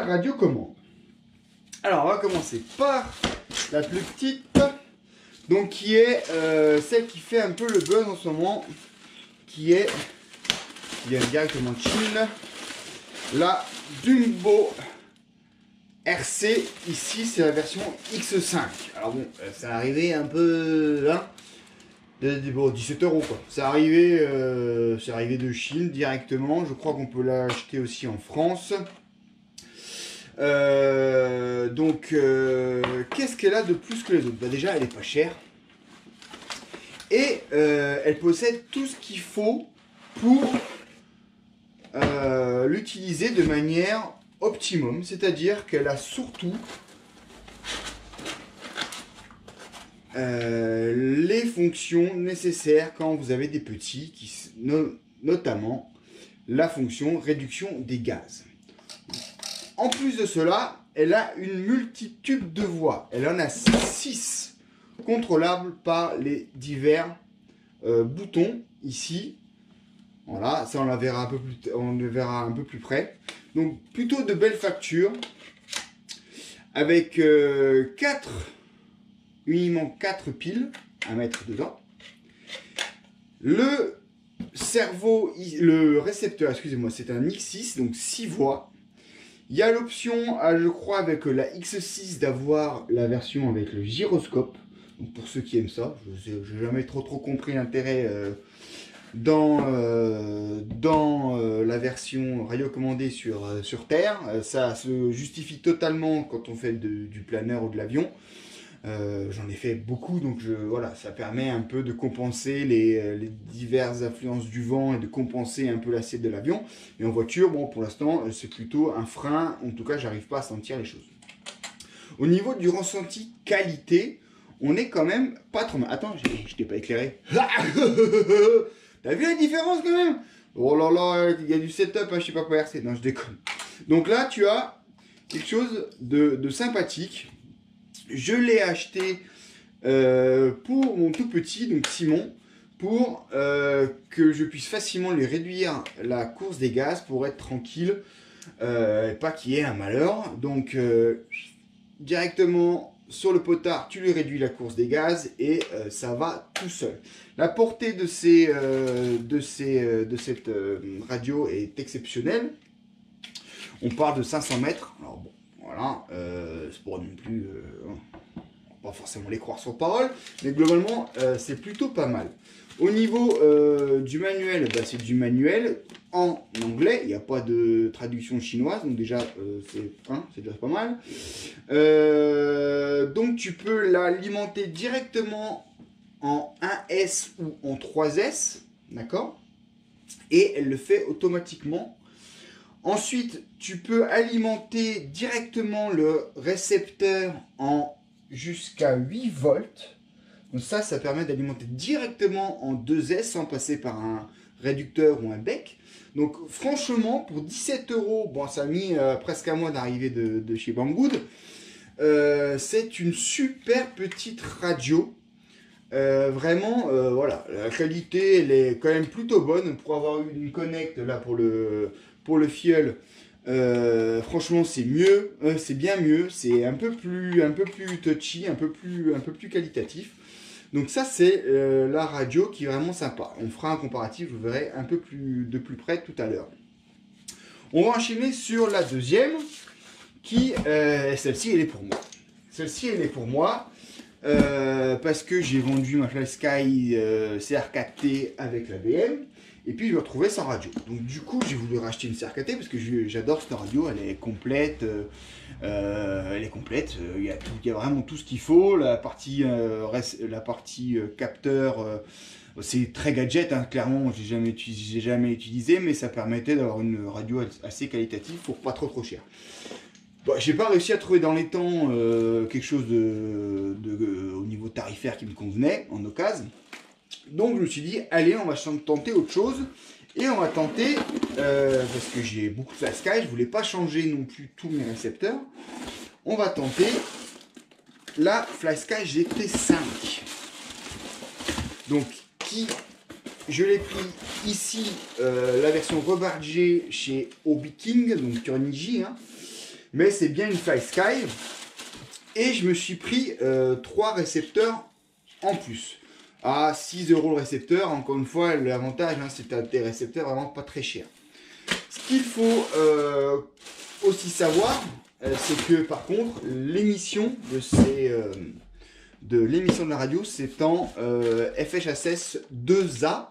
la radiocommande. Alors, on va commencer par la plus petite, donc qui est celle qui fait un peu le buzz en ce moment, qui vient directement de Chine, la Dumbo RC. Ici, c'est la version X5. Alors bon, c'est arrivé un peu, hein, bon, 17 € quoi. C'est arrivé de Chine directement. Je crois qu'on peut l'acheter aussi en France. Qu'est-ce qu'elle a de plus que les autres? Bah déjà, elle est pas chère. Et elle possède tout ce qu'il faut pour l'utiliser de manière optimum. C'est-à-dire qu'elle a surtout les fonctions nécessaires quand vous avez des petits, notamment la fonction réduction des gaz. En plus de cela, elle a une multitude de voix. Elle en a 6 contrôlables par les divers boutons ici. Voilà, ça on la verra on le verra un peu plus près. Donc plutôt de belle facture avec uniquement 4 piles à mettre dedans. Le récepteur, excusez-moi, c'est un X6, donc 6 voix. Il y a l'option, je crois, avec la X6 d'avoir la version avec le gyroscope. Donc pour ceux qui aiment ça, je n'ai jamais trop compris l'intérêt dans la version radiocommandée sur Terre. Ça se justifie totalement quand on fait du planeur ou de l'avion. J'en ai fait beaucoup, donc voilà, ça permet un peu de compenser les diverses influences du vent et de compenser un peu l'assiette de l'avion. Et en voiture, bon, pour l'instant, c'est plutôt un frein. En tout cas, j'arrive pas à sentir les choses. Au niveau du ressenti qualité, on est quand même pas trop mal. Attends, je t'ai pas éclairé. T'as vu la différence quand même? Oh là là, il y a du setup, hein, je sais pas quoi RC. Non, je déconne. Donc là, tu as quelque chose de sympathique. Je l'ai acheté pour mon tout petit, donc Simon, pour que je puisse facilement lui réduire la course des gaz pour être tranquille, pas qu'il y ait un malheur. Donc directement sur le potard, tu lui réduis la course des gaz et ça va tout seul. La portée de cette radio est exceptionnelle. On parle de 500 mètres. Alors bon, voilà, c'est pas non plus, on va pas forcément les croire sur parole, mais globalement, c'est plutôt pas mal. Au niveau du manuel, bah, c'est du manuel en anglais, il n'y a pas de traduction chinoise, donc déjà, c'est déjà pas mal. Donc tu peux l'alimenter directement en 1S ou en 3S, d'accord? Et elle le fait automatiquement. Ensuite, tu peux alimenter directement le récepteur en jusqu'à 8 volts. Donc ça permet d'alimenter directement en 2S sans passer par un réducteur ou un bec. Donc franchement, pour 17 €, bon, ça a mis presque un mois d'arriver de chez Banggood. C'est une super petite radio. Vraiment, voilà, la qualité, elle est quand même plutôt bonne. Pour avoir eu une connect là pour le filleul, franchement c'est mieux, c'est bien mieux, c'est un peu plus touchy, un peu plus qualitatif. Donc ça c'est la radio qui est vraiment sympa. On fera un comparatif, vous verrez un peu de plus près tout à l'heure. On va enchaîner sur la deuxième, qui celle-ci elle est pour moi. Celle-ci elle est pour moi. Parce que j'ai vendu ma FlySky CR4T avec la BM et puis je me retrouvais sans radio. Donc du coup j'ai voulu racheter une CR4T parce que j'adore cette radio, elle est complète. Il y a vraiment tout ce qu'il faut. La partie capteur, c'est très gadget, hein, clairement j'ai jamais utilisé, mais ça permettait d'avoir une radio assez qualitative pour pas trop cher. Bon, j'ai pas réussi à trouver dans les temps quelque chose au niveau tarifaire qui me convenait en occasion. Donc je me suis dit, allez, on va tenter autre chose. Et on va tenter, parce que j'ai beaucoup de FlySky, je voulais pas changer non plus tous mes récepteurs. On va tenter la FlySky GT5. Donc, je l'ai pris ici, la version rebadgée chez Hobby King, donc Turnigy, hein. mais c'est bien une FlySky. Et je me suis pris 3 récepteurs en plus. À 6 € le récepteur, encore une fois, l'avantage, hein, c'est des récepteurs vraiment pas très chers. Ce qu'il faut aussi savoir, c'est que par contre, l'émission de l'émission de la radio, c'est en FHSS 2A,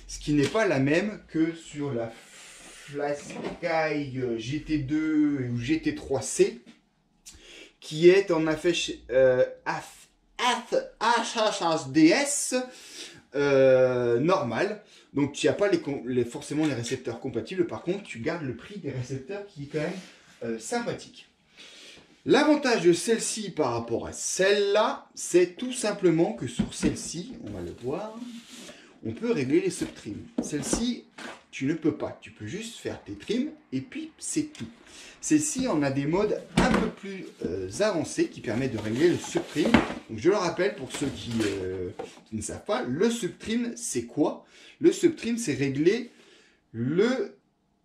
ce qui n'est pas la même que sur la FlySky GT2 ou GT3C, qui est en HHSDS normal. Donc tu n'as pas forcément les récepteurs compatibles. Par contre, tu gardes le prix des récepteurs qui est quand même sympathique. L'avantage de celle-ci par rapport à celle-là, c'est tout simplement que sur celle-ci, on va le voir, on peut régler les subtrims. Celle-ci, tu ne peux pas. Tu peux juste faire tes trims et puis c'est tout. Celle-ci, on a des modes un peu plus avancés qui permettent de régler le subtrim. Donc je le rappelle pour ceux qui ne savent pas, le subtrim, c'est quoi? Le subtrim, c'est régler le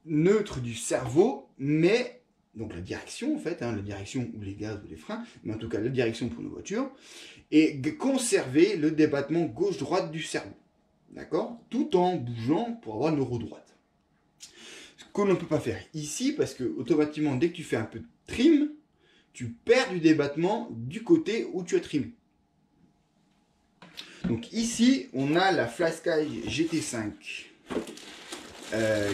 neutre du cerveau, mais donc la direction en fait, hein, la direction ou les gaz ou les freins, mais en tout cas la direction pour nos voitures, et conserver le débattement gauche-droite du cerveau. D'accord? Tout en bougeant pour avoir nos roues droites. Ce qu'on ne peut pas faire ici, parce que automatiquement, dès que tu fais un peu de trim, tu perds du débattement du côté où tu as trimé. Donc ici, on a la FlySky GT5,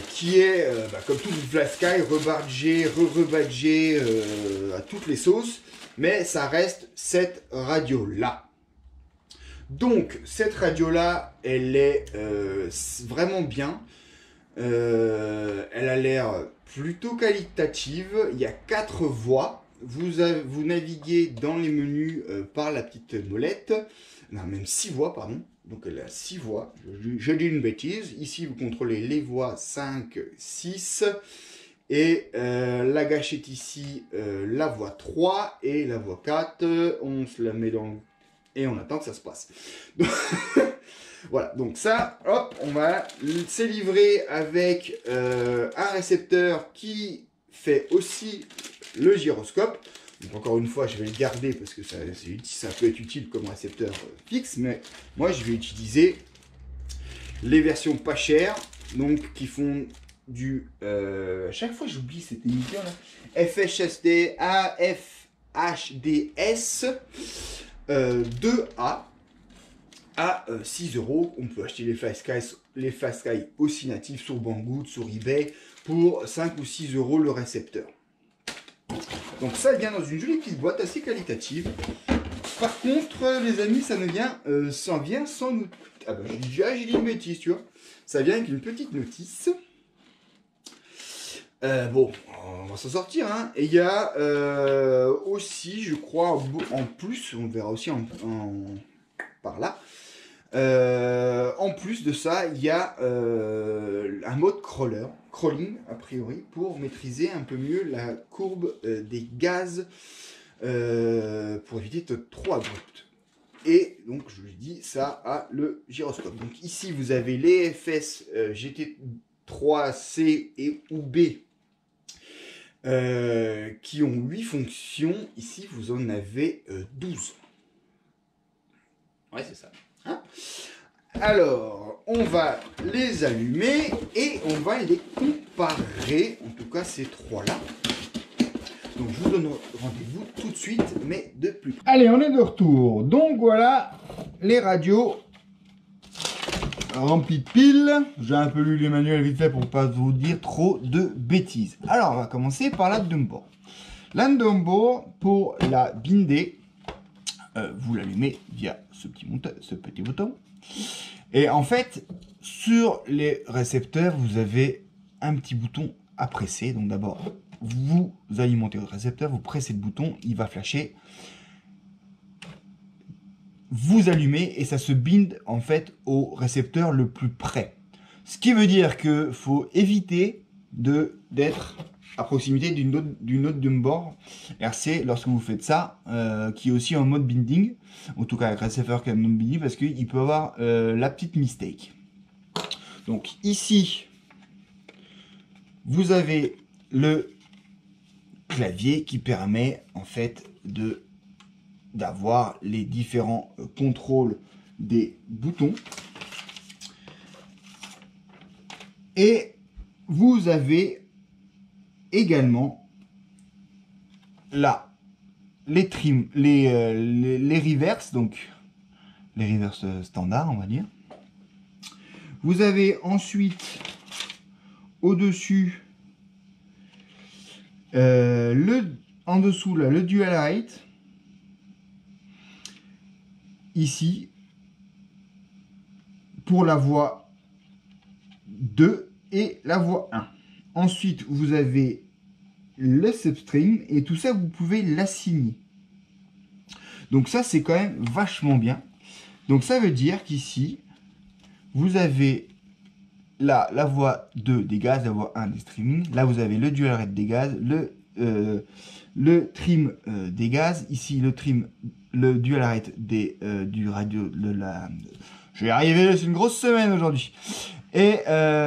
qui est, comme toute FlySky, rebadgée, re-rebadgée à toutes les sauces, mais ça reste cette radio-là. Donc, cette radio-là, elle est vraiment bien. Elle a l'air plutôt qualitative. Il y a 4 voix. Vous naviguez dans les menus par la petite molette. Non, même 6 voix, pardon. Donc, elle a 6 voix. Je dis une bêtise. Ici, vous contrôlez les voix 5, 6. Et la gâchette ici, la voix 3 et la voix 4. On se la met dans le... Et on attend que ça se passe. Voilà, donc ça, hop, c'est livré avec un récepteur qui fait aussi le gyroscope. Donc encore une fois, je vais le garder parce que ça peut être utile comme récepteur fixe, mais moi je vais utiliser les versions pas chères, donc qui font du... à chaque fois j'oublie cette émission là. FHSD, AFHDS 2A à 6 €. On peut acheter les FlySky aussi natifs sur Banggood, sur eBay pour 5 ou 6 € le récepteur. Donc ça vient dans une jolie petite boîte assez qualitative. Par contre, les amis, ça vient sans notice. Ah bah j'ai dit une bêtise, tu vois. Ça vient avec une petite notice. Bon, on va s'en sortir, hein. Et il y a aussi, je crois, en plus, on verra aussi par là. En plus de ça, il y a un mode crawling a priori, pour maîtriser un peu mieux la courbe des gaz pour éviter d'être trop abrupt. Et donc, je vous dis, ça a le gyroscope. Donc ici, vous avez les FS GT3C et ou B qui ont 8 fonctions. Ici, vous en avez 12. Ouais, c'est ça. Hein? Alors, on va les allumer et on va les comparer. En tout cas, ces trois-là. Donc, je vous donne rendez-vous tout de suite, mais de plus. Allez, on est de retour. Donc, voilà les radios remplies de piles. J'ai un peu lu les manuels vite fait pour ne pas vous dire trop de bêtises. Alors, on va commencer par la Dumbo. La Dumbo, pour la binder, vous l'allumez via ce petit bouton. Et en fait, sur les récepteurs, vous avez un petit bouton à presser. Donc d'abord, vous alimentez votre récepteur, vous pressez le bouton, il va flasher. Vous allumez et ça se bind en fait au récepteur le plus près. Ce qui veut dire qu'il faut éviter d'être à proximité d'une autre Dumbo RC lorsque vous faites ça, qui est aussi en mode binding, en tout cas avec récepteur qui est en mode binding, parce qu'il peut avoir la petite mistake. Donc ici, vous avez le clavier qui permet en fait d'avoir les différents contrôles des boutons. Et vous avez également là les trim, les reverse, donc les reverse standards, on va dire. Vous avez ensuite au-dessus en dessous là, le dual rate. Ici pour la voix 2 et la voix 1. Ensuite, vous avez le substring et tout ça, vous pouvez l'assigner. Donc ça, c'est quand même vachement bien. Donc ça veut dire qu'ici, vous avez là la voix 2 des gaz, la voix 1 des streaming. Là, vous avez le dual rate des gaz, le trim des gaz. Ici, le dual rate du radio de la... Je vais y arriver, c'est une grosse semaine aujourd'hui. Et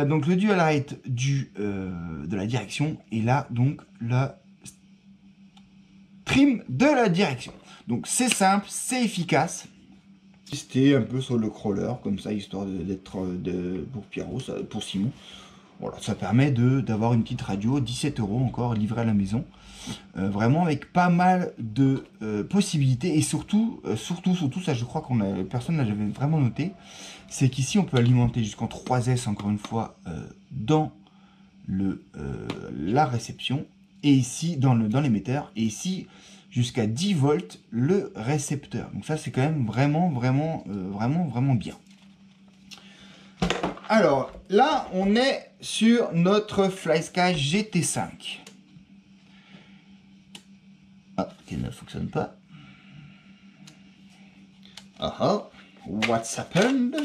donc le dual rate de la direction. Et là, donc, le trim de la direction. Donc c'est simple, c'est efficace. Tester un peu sur le crawler, comme ça, histoire d'être pour Pierrot, pour Simon. Voilà, ça permet d'avoir une petite radio, 17 € encore, livrée à la maison. Vraiment avec pas mal de possibilités. Et surtout, ça je crois qu'on personne n'a jamais vraiment noté, c'est qu'ici on peut alimenter jusqu'en 3S, encore une fois, dans la réception. Et ici, dans l'émetteur. Et ici, jusqu'à 10 volts le récepteur. Donc ça, c'est quand même vraiment bien. Alors, là, on est sur notre FlySky GT5. Ah, qui ne fonctionne pas. Ah ah, what's happened?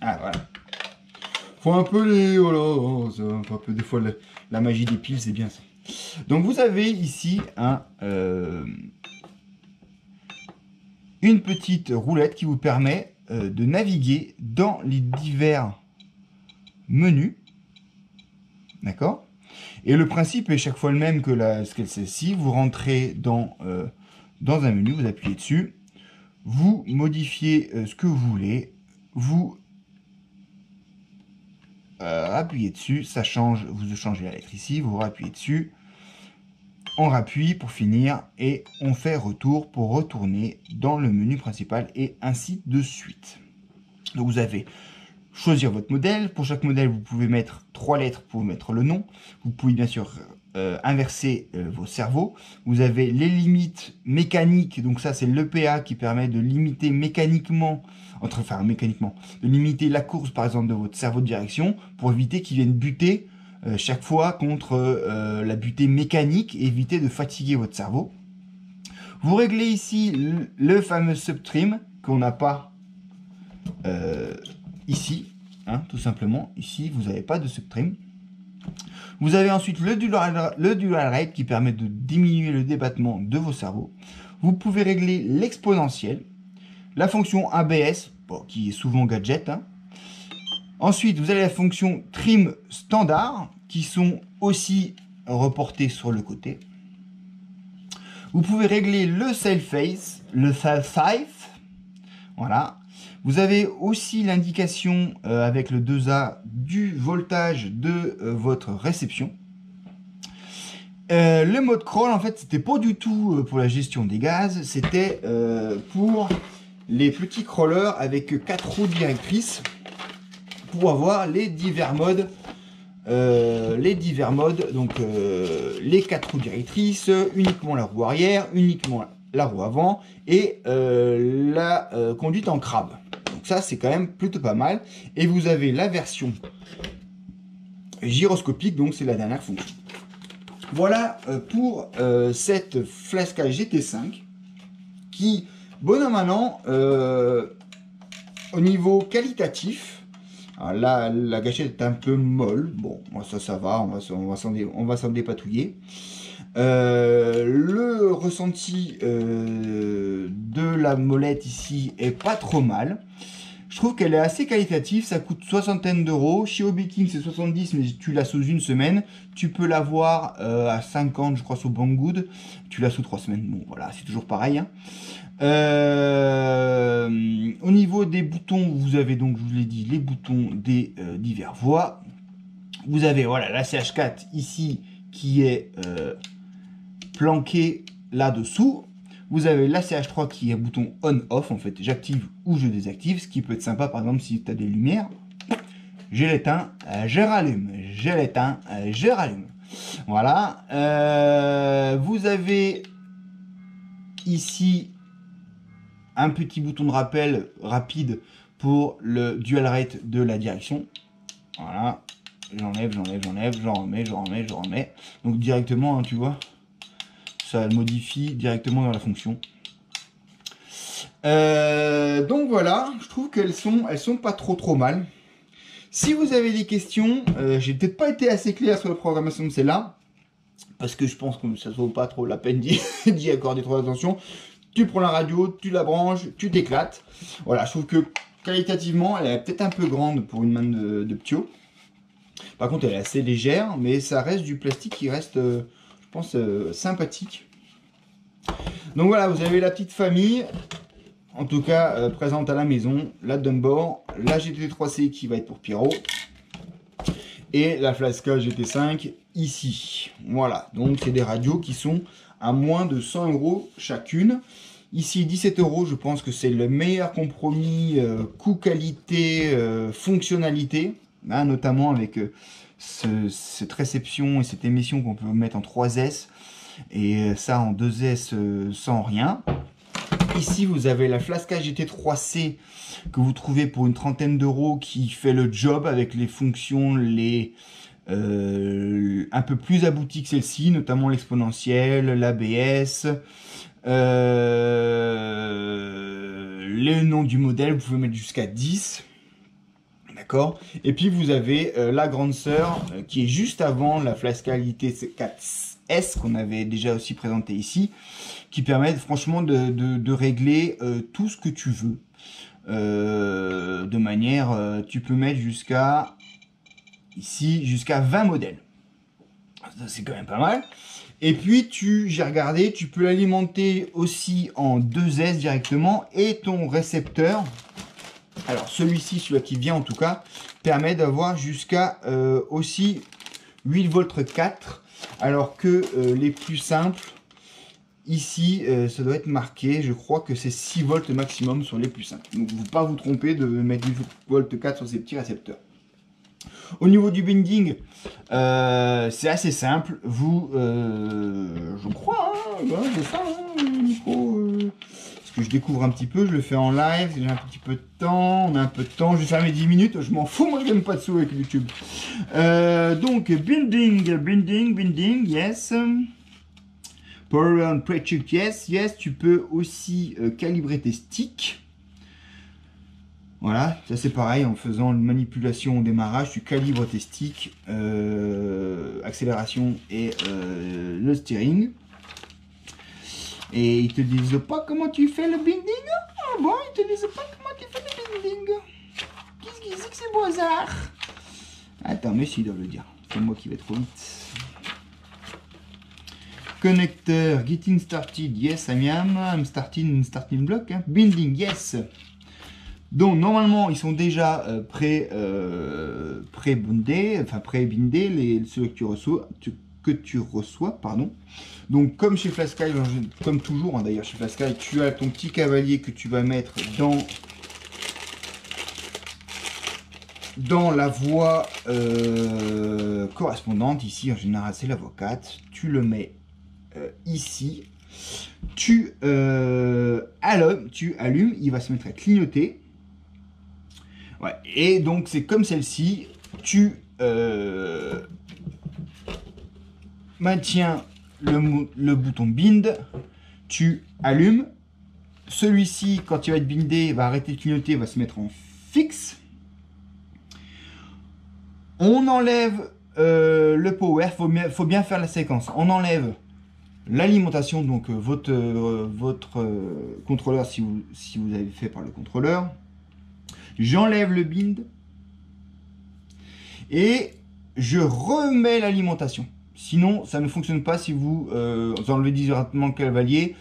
Ah, voilà. Faut un peu les... Voilà, un peu, des fois, la magie des piles, c'est bien ça. Donc, vous avez ici une petite roulette qui vous permet de naviguer dans les divers menus. D'accord? Et le principe est chaque fois le même que celle-ci. Vous rentrez dans un menu, vous appuyez dessus, vous modifiez ce que vous voulez, vous appuyez dessus, ça change, vous changez la lettre ici, vous appuyez dessus, on rappuie pour finir et on fait retour pour retourner dans le menu principal et ainsi de suite. Donc vous avez choisir votre modèle. Pour chaque modèle, vous pouvez mettre 3 lettres pour mettre le nom. Vous pouvez bien sûr inverser vos cerveaux. Vous avez les limites mécaniques. Donc ça, c'est l'EPA qui permet de limiter mécaniquement, de limiter la course, par exemple, de votre cerveau de direction pour éviter qu'il vienne buter chaque fois contre la butée mécanique et éviter de fatiguer votre cerveau. Vous réglez ici le fameux subtrim qu'on n'a pas ici, hein, tout simplement. Ici, vous n'avez pas de subtrim. Vous avez ensuite le dual rate qui permet de diminuer le débattement de vos cerveaux. Vous pouvez régler l'exponentielle, la fonction ABS, bon, qui est souvent gadget. Hein. Ensuite, vous avez la fonction trim standard qui sont aussi reportées sur le côté. Vous pouvez régler le sail phase, le sail size. Voilà. Vous avez aussi l'indication avec le 2A du voltage de votre réception. Le mode crawl, en fait, c'était pas du tout pour la gestion des gaz, c'était pour les petits crawlers avec 4 roues directrices pour avoir les divers modes. Donc les 4 roues directrices, uniquement la roue arrière, uniquement la roue avant et la conduite en crabe. Donc ça, c'est quand même plutôt pas mal. Et vous avez la version gyroscopique, donc c'est la dernière fonction. Voilà pour cette FlySky GT5 qui, bon an mal an, au niveau qualitatif, alors là, la gâchette est un peu molle. Bon, ça va, on va s'en dépatouiller. Le ressenti de la molette ici est pas trop mal. Je trouve qu'elle est assez qualitative, ça coûte soixantaine d'euros. Chez Hobby King, c'est 70, mais tu l'as sous une semaine. Tu peux l'avoir à 50, je crois, sous Banggood. Tu l'as sous 3 semaines. Bon, voilà, c'est toujours pareil. Hein. Au niveau des boutons, vous avez donc, je vous l'ai dit, les boutons des divers voix. Vous avez, voilà, la CH4 ici qui est planquée là-dessous. Vous avez la CH3 qui est bouton on-off, en fait, j'active ou je désactive, ce qui peut être sympa, par exemple, si tu as des lumières. Je l'éteins, je rallume, je l'éteins, je rallume. Voilà. Vous avez ici un petit bouton de rappel rapide pour le dual rate de la direction. Voilà. J'enlève, j'enlève, j'enlève, j'en remets, j'en remets, j'en remets. Donc directement, hein, tu vois. Ça modifie directement dans la fonction. Donc voilà, je trouve qu'elles sont pas trop mal. Si vous avez des questions, j'ai peut-être pas été assez clair sur la programmation de celle-là, parce que je pense que ça ne vaut pas trop la peine d'y accorder trop d'attention. Tu prends la radio, tu la branches, tu t'éclates. Voilà, je trouve que qualitativement, elle est peut-être un peu grande pour une main de Ptio. Par contre, elle est assez légère, mais ça reste du plastique qui reste, je pense, sympathique. Donc voilà, vous avez la petite famille, en tout cas présente à la maison, la Dunbar, la GT3C qui va être pour Pierrot, et la Flasca GT5 ici. Voilà, donc c'est des radios qui sont à moins de 100 € chacune. Ici 17 €, je pense que c'est le meilleur compromis coût-qualité, fonctionnalité, hein, notamment avec cette réception et cette émission qu'on peut mettre en 3S. Et ça en 2S sans rien. Ici vous avez la Flasca GT3C que vous trouvez pour une trentaine d'euros, qui fait le job avec les fonctions un peu plus abouties que celle-ci, notamment l'exponentielle, l'ABS, le nom du modèle, vous pouvez mettre jusqu'à 10. D'accord. Et puis vous avez la grande sœur qui est juste avant la Flasca GT4S qu'on avait déjà aussi présenté ici, qui permet franchement de régler tout ce que tu veux. De manière, tu peux mettre jusqu'à ici jusqu'à 20 modèles. Ça c'est quand même pas mal. Et puis j'ai regardé, tu peux l'alimenter aussi en 2S directement, et ton récepteur. Alors celui-ci, celui qui vient en tout cas, permet d'avoir jusqu'à aussi 8 volts 4, alors que les plus simples, ici, ça doit être marqué, je crois que c'est 6 volts maximum sur les plus simples. Donc ne pas vous tromper de mettre 8 volts 4 sur ces petits récepteurs. Au niveau du binding, c'est assez simple. Vous, je crois, hein, ouais, c'est ça, hein, le micro. Parce que je découvre un petit peu, je le fais en live, j'ai un petit peu de temps, on a un peu de temps, je vais faire mes 10 minutes, je m'en fous, moi je gagne pas de sous avec YouTube. Donc, binding, yes. Power on pre-check, yes. Tu peux aussi calibrer tes sticks. Voilà, ça c'est pareil, en faisant une manipulation au démarrage, tu calibres tes sticks, accélération et le steering. Et ils te disent pas comment tu fais le binding. Ah bon, ils te disent pas comment tu fais le binding. Qu'est-ce qu'ils disent que c'est bizarre. Attends, mais si, ils doivent le dire. C'est moi qui vais trop vite. Connecteur, getting started, yes, I'm starting block. Hein. Binding, yes. Donc normalement ils sont déjà pré-bindés, ceux que tu reçois, pardon. Donc comme chez Flasca, comme toujours hein, d'ailleurs chez Flasca, tu as ton petit cavalier que tu vas mettre dans la voie correspondante. Ici en général c'est la voie 4, tu le mets ici, tu allumes, il va se mettre à clignoter. Ouais, et donc c'est comme celle-ci, tu maintiens le bouton bind, tu allumes. Celui-ci, quand il va être bindé, va arrêter de clignoter, va se mettre en fixe. On enlève le power, faut bien faire la séquence. On enlève l'alimentation, donc votre contrôleur si vous avez fait par le contrôleur. J'enlève le bind. Et je remets l'alimentation. Sinon, ça ne fonctionne pas si vous enlevez directement le cavalier.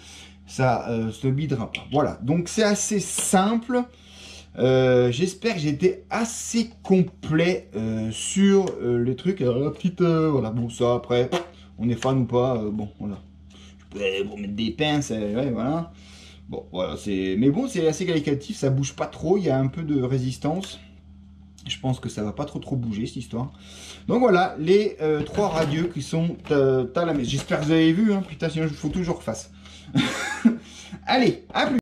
Ça se bidera pas. Voilà, donc c'est assez simple. J'espère que j'ai été assez complet sur les trucs. Alors, la petite, voilà, bon, ça après, on est fan ou pas, bon, voilà. Je peux mettre des pinces, ouais, voilà. Bon, voilà, mais bon, c'est assez qualitatif, ça bouge pas trop, il y a un peu de résistance. Je pense que ça va pas trop bouger cette histoire. Donc voilà, les 3 radieux qui sont à la maison. J'espère que vous avez vu, hein, putain, sinon il faut toujours que je refasse. Allez, à plus.